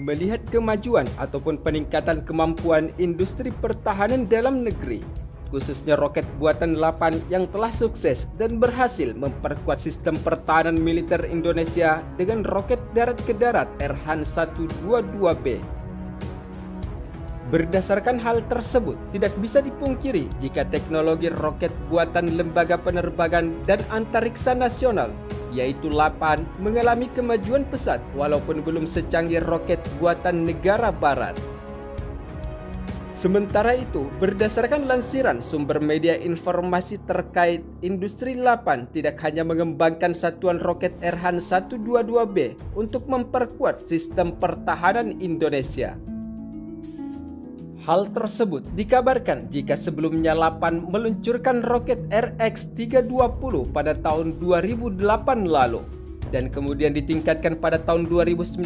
melihat kemajuan ataupun peningkatan kemampuan industri pertahanan dalam negeri, khususnya roket buatan Lapan yang telah sukses dan berhasil memperkuat sistem pertahanan militer Indonesia dengan roket darat ke darat Erhan 122B. Berdasarkan hal tersebut, tidak bisa dipungkiri jika teknologi roket buatan Lembaga Penerbangan dan Antariksa Nasional, yaitu Lapan, mengalami kemajuan pesat walaupun belum secanggih roket buatan negara barat. Sementara itu, berdasarkan lansiran sumber media informasi terkait, industri Lapan tidak hanya mengembangkan satuan roket Erhan 122B untuk memperkuat sistem pertahanan Indonesia. Hal tersebut dikabarkan jika sebelumnya Lapan meluncurkan roket RX-320 pada tahun 2008 lalu dan kemudian ditingkatkan pada tahun 2019,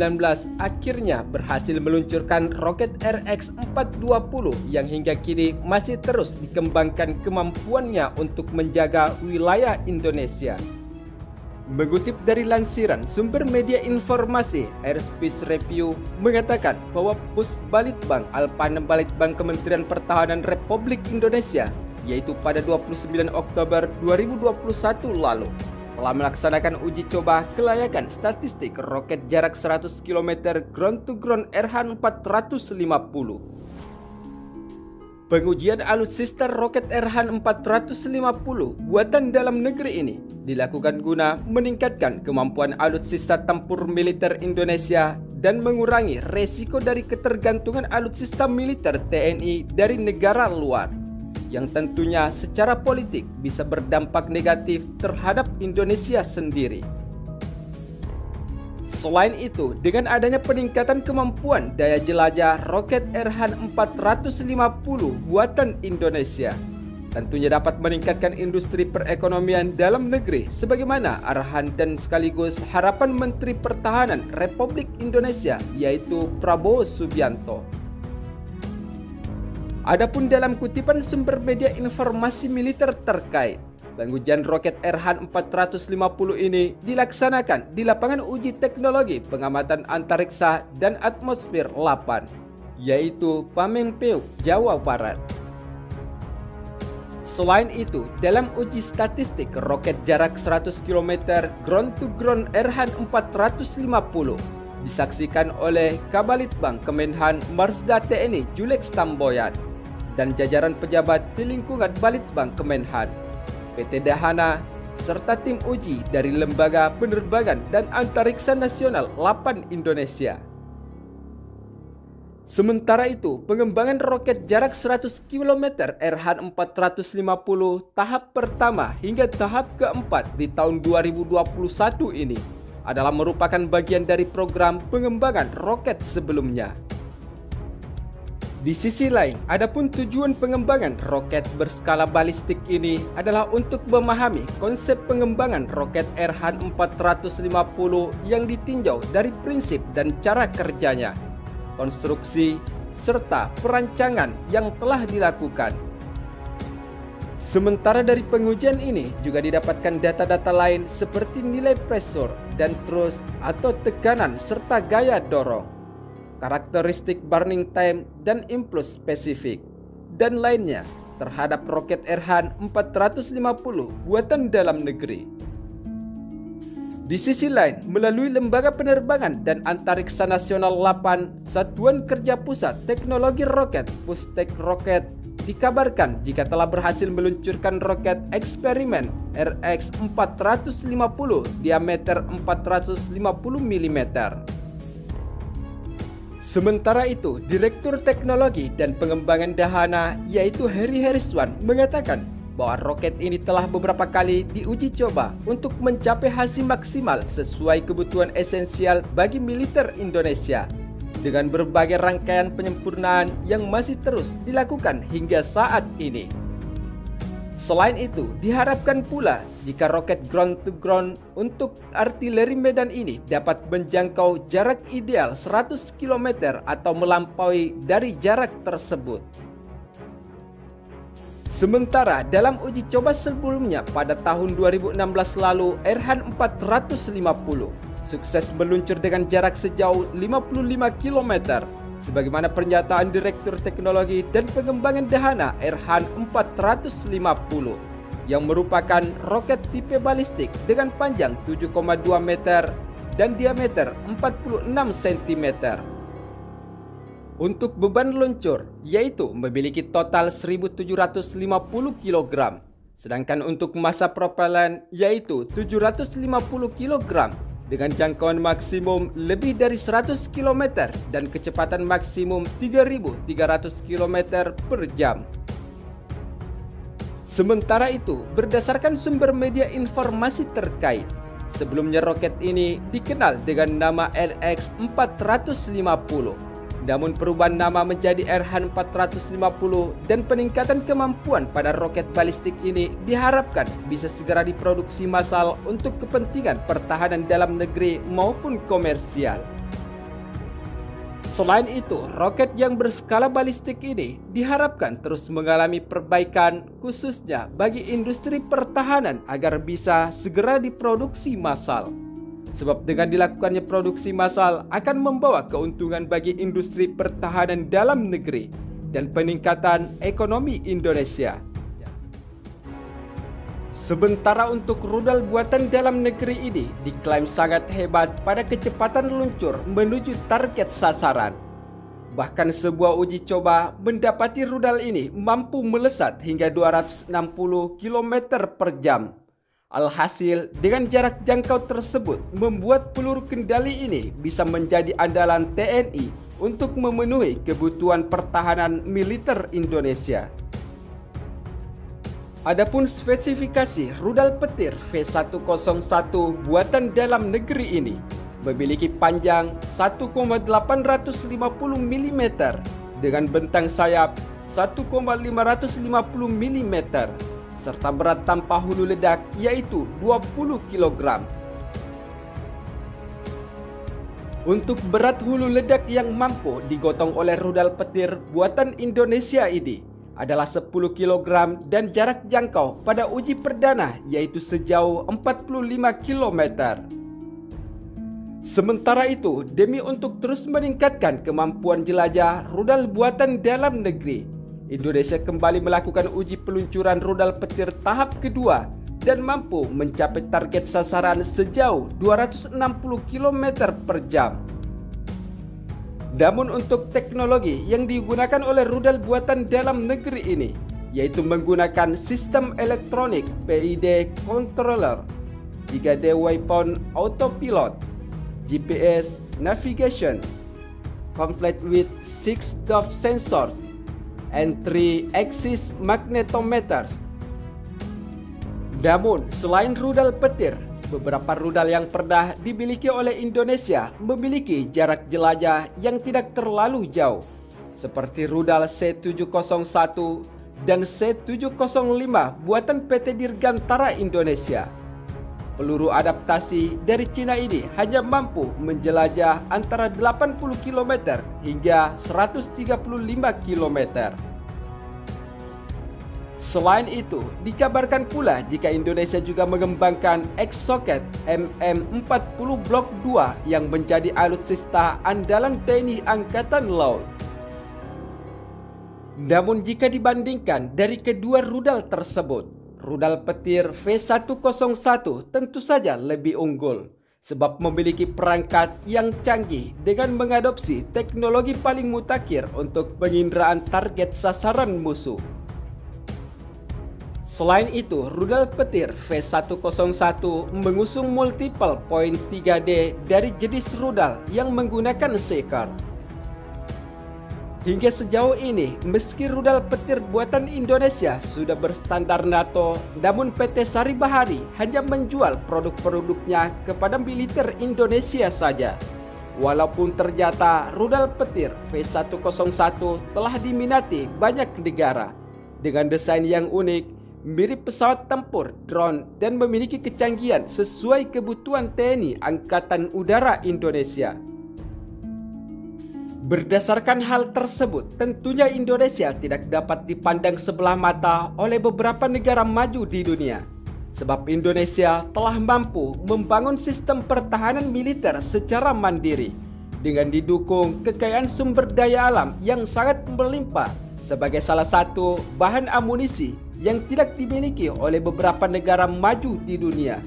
akhirnya berhasil meluncurkan roket RX-420 yang hingga kini masih terus dikembangkan kemampuannya untuk menjaga wilayah Indonesia. Mengutip dari lansiran sumber media informasi, Airspace Review mengatakan bahwa Pusbalitbang Alpanem Balitbang Kementerian Pertahanan Republik Indonesia, yaitu pada 29 Oktober 2021 lalu, telah melaksanakan uji coba kelayakan statistik roket jarak 100 km ground-to-ground Erhan 450. Pengujian alutsista roket Erhan 450 buatan dalam negeri ini dilakukan guna meningkatkan kemampuan alutsista tempur militer Indonesia dan mengurangi resiko dari ketergantungan alutsista militer TNI dari negara luar, yang tentunya secara politik bisa berdampak negatif terhadap Indonesia sendiri. Selain itu, dengan adanya peningkatan kemampuan daya jelajah roket Erhan 450 buatan Indonesia, tentunya dapat meningkatkan industri perekonomian dalam negeri sebagaimana arahan dan sekaligus harapan Menteri Pertahanan Republik Indonesia, yaitu Prabowo Subianto. Adapun dalam kutipan sumber media informasi militer terkait, pengujian roket Erhan 450 ini dilaksanakan di lapangan uji teknologi pengamatan antariksa dan atmosfer Lapan, yaitu Pamengpeuk, Jawa Barat. Selain itu, dalam uji statistik roket jarak 100 km ground-to-ground Erhan 450 disaksikan oleh Kabalitbang Kemenhan Marsda TNI Julex Tamboyan dan jajaran pejabat di lingkungan Balitbang Kemenhan, PT Dahana, serta tim uji dari Lembaga Penerbangan dan Antariksa Nasional Lapan Indonesia. Sementara itu, pengembangan roket jarak 100 km Erhan 450 tahap pertama hingga tahap keempat di tahun 2021 ini adalah merupakan bagian dari program pengembangan roket sebelumnya. Di sisi lain, adapun tujuan pengembangan roket berskala balistik ini adalah untuk memahami konsep pengembangan roket Erhan 450 yang ditinjau dari prinsip dan cara kerjanya, konstruksi, serta perancangan yang telah dilakukan. Sementara dari pengujian ini juga didapatkan data-data lain seperti nilai pressure dan thrust atau tekanan serta gaya dorong, karakteristik burning time dan impulse spesifik, dan lainnya terhadap roket Erhan 450 buatan dalam negeri. Di sisi lain, melalui Lembaga Penerbangan dan Antariksa Nasional Lapan, Satuan Kerja Pusat Teknologi Roket Pustek Roket dikabarkan jika telah berhasil meluncurkan roket eksperimen RX-450 diameter 450 mm. Sementara itu, Direktur Teknologi dan Pengembangan Dahana, yaitu Heri Heriswan, mengatakan bahwa roket ini telah beberapa kali diuji coba untuk mencapai hasil maksimal sesuai kebutuhan esensial bagi militer Indonesia, dengan berbagai rangkaian penyempurnaan yang masih terus dilakukan hingga saat ini. Selain itu, diharapkan pula jika roket ground-to-ground untuk artileri medan ini dapat menjangkau jarak ideal 100 km atau melampaui dari jarak tersebut. Sementara dalam uji coba sebelumnya pada tahun 2016 lalu Erhan 450 sukses meluncur dengan jarak sejauh 55 km, sebagaimana pernyataan Direktur Teknologi dan Pengembangan Dahana Erhan 450, yang merupakan roket tipe balistik dengan panjang 7,2 meter dan diameter 46 cm. Untuk beban luncur, yaitu memiliki total 1.750 kg, sedangkan untuk massa propellan yaitu 750 kg, dengan jangkauan maksimum lebih dari 100 km dan kecepatan maksimum 3.300 km per jam. Sementara itu, berdasarkan sumber media informasi terkait, sebelumnya roket ini dikenal dengan nama LX-450. Namun perubahan nama menjadi Erhan 450 dan peningkatan kemampuan pada roket balistik ini diharapkan bisa segera diproduksi massal untuk kepentingan pertahanan dalam negeri maupun komersial. Selain itu, roket yang berskala balistik ini diharapkan terus mengalami perbaikan khususnya bagi industri pertahanan agar bisa segera diproduksi massal. Sebab dengan dilakukannya produksi massal akan membawa keuntungan bagi industri pertahanan dalam negeri dan peningkatan ekonomi Indonesia. Sementara untuk rudal buatan dalam negeri ini diklaim sangat hebat pada kecepatan luncur menuju target sasaran. Bahkan sebuah uji coba mendapati rudal ini mampu melesat hingga 260 km per jam. Alhasil, dengan jarak jangkau tersebut membuat peluru kendali ini bisa menjadi andalan TNI untuk memenuhi kebutuhan pertahanan militer Indonesia. Adapun spesifikasi rudal petir V101 buatan dalam negeri ini memiliki panjang 1,850 mm dengan bentang sayap 1,550 mm serta berat tanpa hulu ledak yaitu 20 kg. Untuk berat hulu ledak yang mampu digotong oleh rudal petir buatan Indonesia ini adalah 10 kg dan jarak jangkau pada uji perdana yaitu sejauh 45 km. Sementara itu, demi untuk terus meningkatkan kemampuan jelajah rudal buatan dalam negeri, Indonesia kembali melakukan uji peluncuran rudal petir tahap kedua dan mampu mencapai target sasaran sejauh 260 km per jam. Namun untuk teknologi yang digunakan oleh rudal buatan dalam negeri ini, yaitu menggunakan sistem elektronik PID controller, 3D weapon autopilot, GPS navigation, complete with 6 depth sensors, and 3 axis magnetometers. Namun, selain rudal petir, beberapa rudal yang pernah dimiliki oleh Indonesia memiliki jarak jelajah yang tidak terlalu jauh, seperti rudal C701 dan C705 buatan PT Dirgantara Indonesia. Peluru adaptasi dari Cina ini hanya mampu menjelajah antara 80 km hingga 135 km. Selain itu, dikabarkan pula jika Indonesia juga mengembangkan X-Socket MM40 Blok 2 yang menjadi alutsista andalan TNI Angkatan Laut. Namun jika dibandingkan dari kedua rudal tersebut, rudal petir V101 tentu saja lebih unggul sebab memiliki perangkat yang canggih dengan mengadopsi teknologi paling mutakhir untuk penginderaan target sasaran musuh. Selain itu, rudal petir V101 mengusung multiple point 3D dari jenis rudal yang menggunakan Seekar. Hingga sejauh ini, meski rudal petir buatan Indonesia sudah berstandar NATO, namun PT Sari Bahari hanya menjual produk-produknya kepada militer Indonesia saja. Walaupun ternyata rudal petir V101 telah diminati banyak negara dengan desain yang unik, mirip pesawat tempur, drone, dan memiliki kecanggihan sesuai kebutuhan TNI Angkatan Udara Indonesia. Berdasarkan hal tersebut, tentunya Indonesia tidak dapat dipandang sebelah mata oleh beberapa negara maju di dunia. sebab Indonesia telah mampu membangun sistem pertahanan militer secara mandiri dengan didukung kekayaan sumber daya alam yang sangat melimpah sebagai salah satu bahan amunisi yang tidak dimiliki oleh beberapa negara maju di dunia.